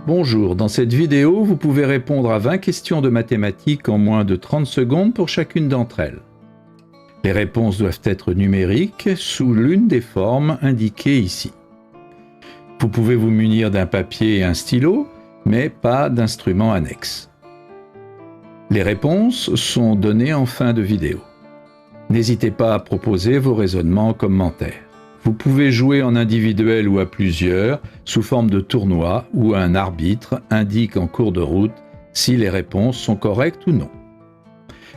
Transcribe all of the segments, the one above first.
Bonjour, dans cette vidéo, vous pouvez répondre à 20 questions de mathématiques en moins de 30 secondes pour chacune d'entre elles. Les réponses doivent être numériques sous l'une des formes indiquées ici. Vous pouvez vous munir d'un papier et un stylo, mais pas d'instrument annexe. Les réponses sont données en fin de vidéo. N'hésitez pas à proposer vos raisonnements en commentaire. Vous pouvez jouer en individuel ou à plusieurs, sous forme de tournoi, où un arbitre indique en cours de route si les réponses sont correctes ou non.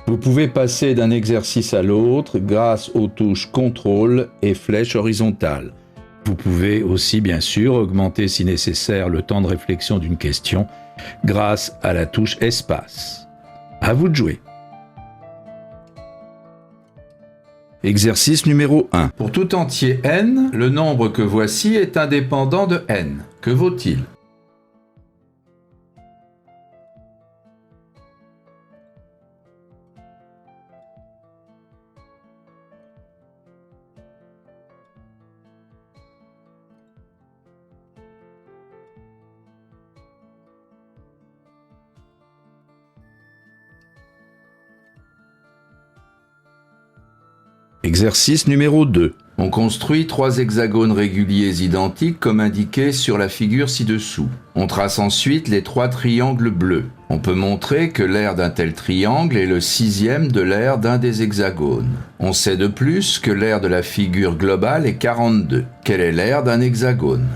Vous pouvez passer d'un exercice à l'autre grâce aux touches contrôle et flèche horizontale. Vous pouvez aussi bien sûr augmenter si nécessaire le temps de réflexion d'une question grâce à la touche espace. À vous de jouer. Exercice numéro 1. Pour tout entier n, le nombre que voici est indépendant de n. Que vaut-il ? Exercice numéro 2. On construit 3 hexagones réguliers identiques comme indiqué sur la figure ci-dessous. On trace ensuite les 3 triangles bleus. On peut montrer que l'aire d'un tel triangle est le 6e de l'aire d'un des hexagones. On sait de plus que l'aire de la figure globale est 42. Quelle est l'aire d'un hexagone ?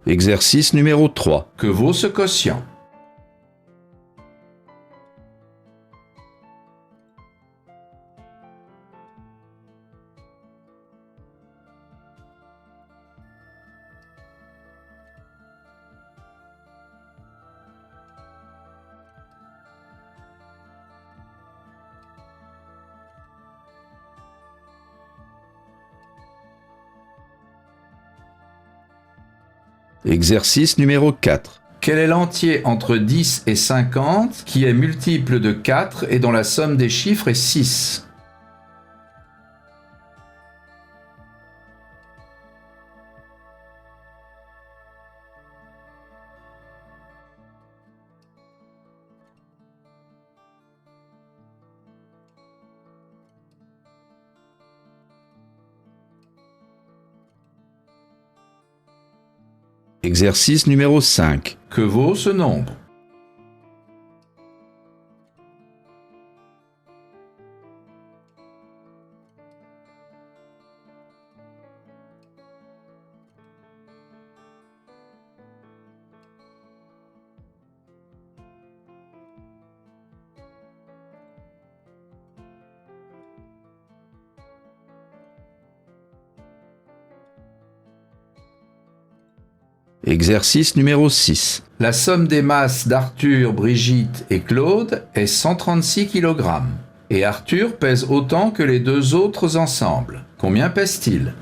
Exercice numéro 3. Que vaut ce quotient ? Exercice numéro 4. Quel est l'entier entre 10 et 50 qui est multiple de 4 et dont la somme des chiffres est 6 ? Exercice numéro 5. Que vaut ce nombre ? Exercice numéro 6. La somme des masses d'Arthur, Brigitte et Claude est 136 kg. Et Arthur pèse autant que les 2 autres ensemble. Combien pèse-t-il ?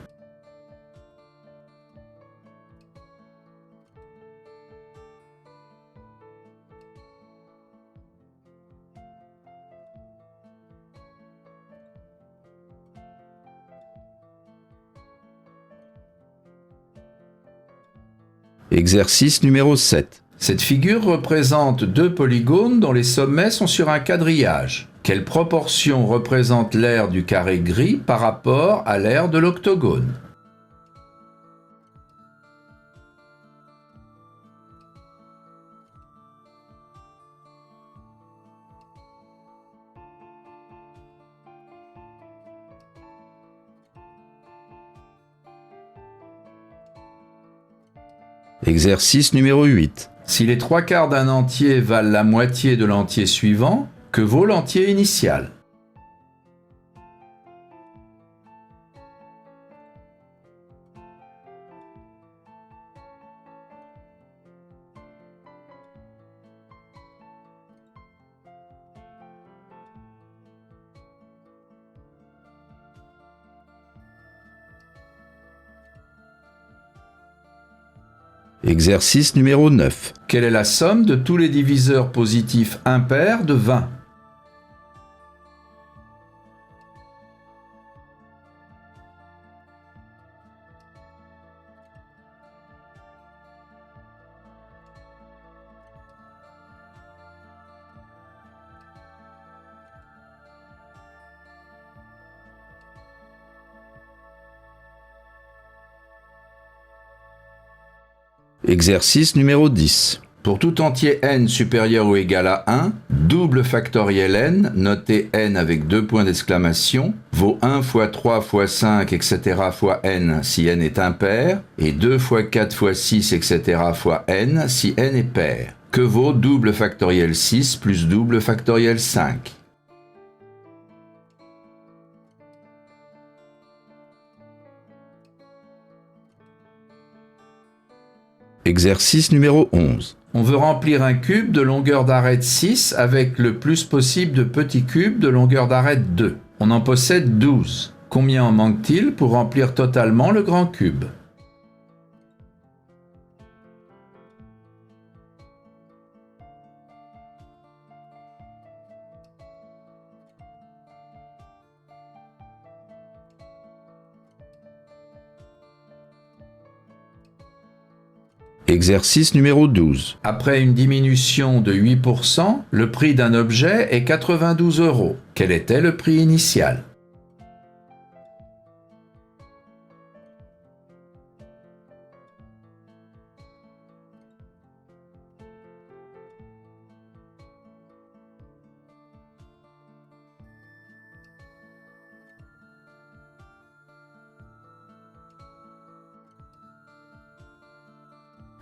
Exercice numéro 7. Cette figure représente 2 polygones dont les sommets sont sur un quadrillage. Quelle proportion représente l'aire du carré gris par rapport à l'aire de l'octogone ? Exercice numéro 8. Si les 3/4 d'un entier valent la moitié de l'entier suivant, que vaut l'entier initial ? Exercice numéro 9. Quelle est la somme de tous les diviseurs positifs impairs de 20 ? Exercice numéro 10. Pour tout entier n supérieur ou égal à 1, double factoriel n, noté n avec 2 points d'exclamation, vaut 1 fois 3 fois 5, etc. fois n si n est impair, et 2 fois 4 fois 6, etc. fois n si n est pair. Que vaut double factoriel 6 plus double factoriel 5? Exercice numéro 11. On veut remplir un cube de longueur d'arête 6 avec le plus possible de petits cubes de longueur d'arête 2. On en possède 12. Combien en manque-t-il pour remplir totalement le grand cube? Exercice numéro 12. Après une diminution de 8%, le prix d'un objet est 92 €. Quel était le prix initial?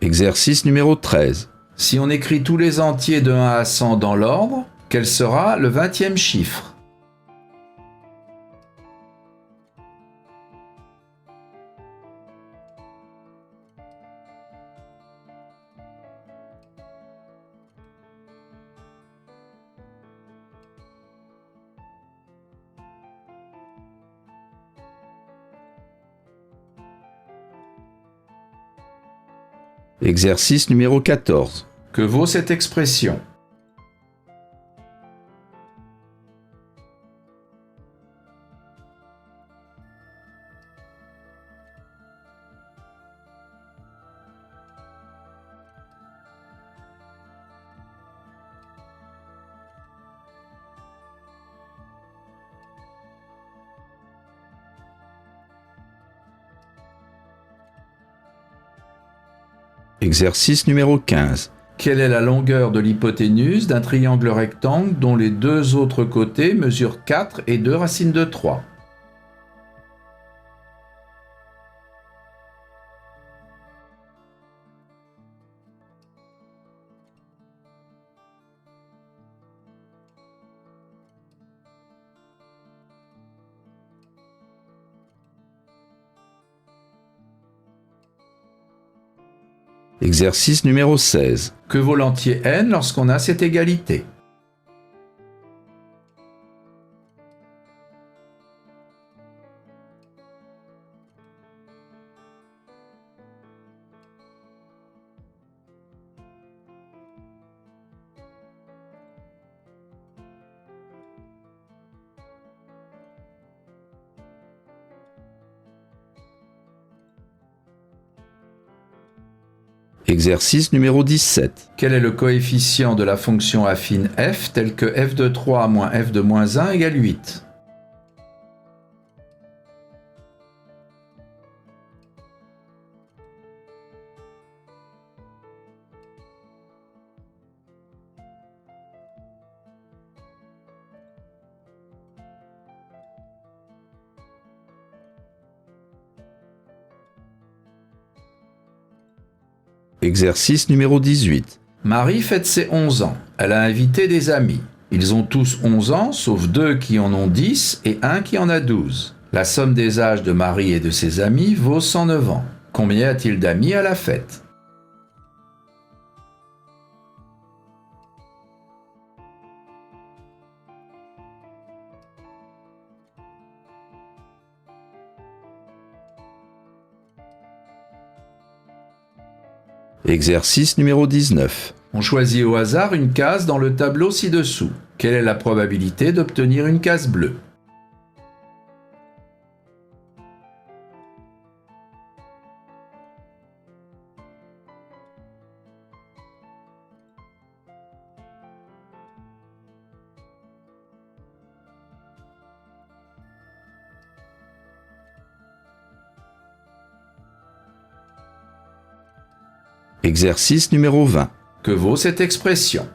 Exercice numéro 13. Si on écrit tous les entiers de 1 à 100 dans l'ordre, quel sera le 20e chiffre? Exercice numéro 14. Que vaut cette expression? Exercice numéro 15. Quelle est la longueur de l'hypoténuse d'un triangle rectangle dont les deux autres côtés mesurent 4 et 2 racines de 3? Exercice numéro 16. Que vaut l'entier n lorsqu'on a cette égalité? Exercice numéro 17. Quel est le coefficient de la fonction affine f tel que f de 3 moins f de moins 1 égale 8? Exercice numéro 18. Marie fête ses 11 ans. Elle a invité des amis. Ils ont tous 11 ans, sauf 2 qui en ont 10 et 1 qui en a 12. La somme des âges de Marie et de ses amis vaut 109 ans. Combien a-t-il d'amis à la fête? Exercice numéro 19. On choisit au hasard une case dans le tableau ci-dessous. Quelle est la probabilité d'obtenir une case bleue? Exercice numéro 20. Que vaut cette expression?